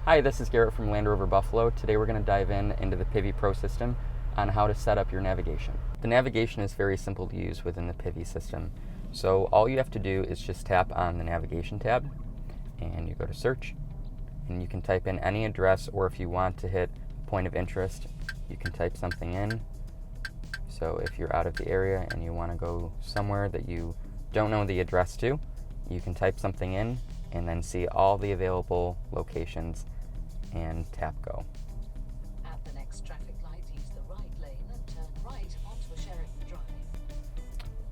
Hi, this is Garrett from Land Rover Buffalo. Today we're going to dive into the Pivi Pro system on how to set up your navigation. The navigation is very simple to use within the Pivi system. So all you have to do is just tap on the navigation tab and you go to search and you can type in any address, or if you want to hit a point of interest, you can type something in. So if you're out of the area and you want to go somewhere that you don't know the address to, you can type something in and then see all the available locations and tap go. At the next traffic light, use the right lane and turn right onto a sharing drive.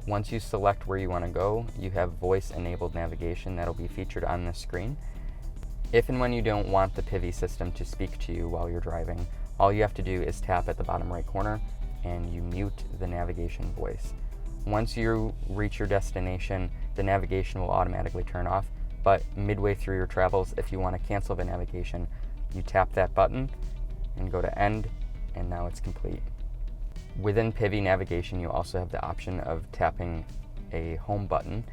Once you select where you want to go, you have voice-enabled navigation that'll be featured on the screen. If and when you don't want the Pivi system to speak to you while you're driving, all you have to do is tap at the bottom right corner and you mute the navigation voice. Once you reach your destination, the navigation will automatically turn off, but midway through your travels, if you want to cancel the navigation, you tap that button and go to end, and now it's complete. Within Pivi navigation, you also have the option of tapping a home button,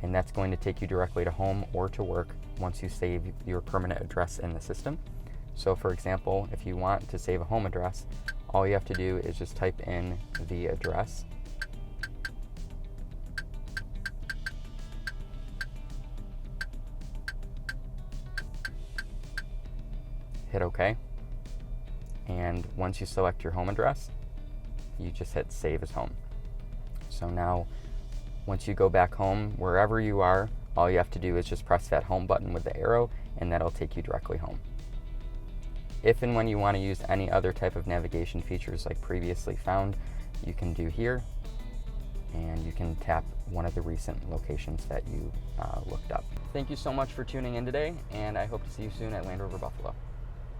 and that's going to take you directly to home or to work once you save your permanent address in the system. So for example, if you want to save a home address, all you have to do is just type in the address, hit OK, and once you select your home address, you just hit save as home. So now, once you go back home, wherever you are, all you have to do is just press that home button with the arrow, and that'll take you directly home. If and when you want to use any other type of navigation features like previously found, you can do here, and you can tap one of the recent locations that you looked up. Thank you so much for tuning in today, and I hope to see you soon at Land Rover Buffalo.